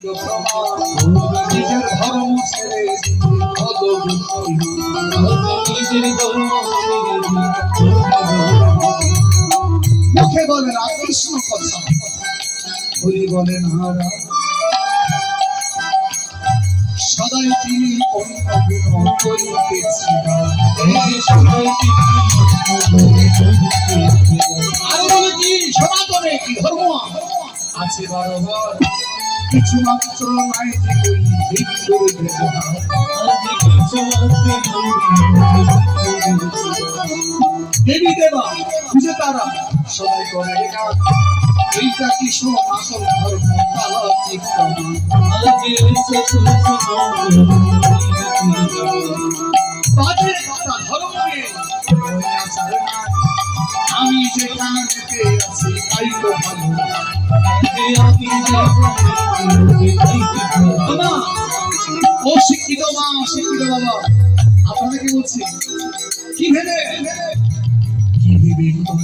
নিজের ধর্ম ছেড়ে মুখে বলেন কৃষ্ণ কথা, হরি বলেন হারা, সদাই তিনি অন্য গুণ করিতেছেন। আরো বলে কি সনাতনে কি ধর্ম আছে বরাবর, কিছু মাত্র নাই যে কই ভিতর ব্যবহার। দেবী দেবা খুঁজে তারা সদাই করে গান, এইটা কি আসল ধর্ম তালা ঠিক বাজে কথা ধর্ম নিয়ে আমি যেখানে আছি তাই তো ভালো। ও শিক্ষিত মা, শিক্ষিত বাবা, আপনাদেরকে বলছি কি ভেবে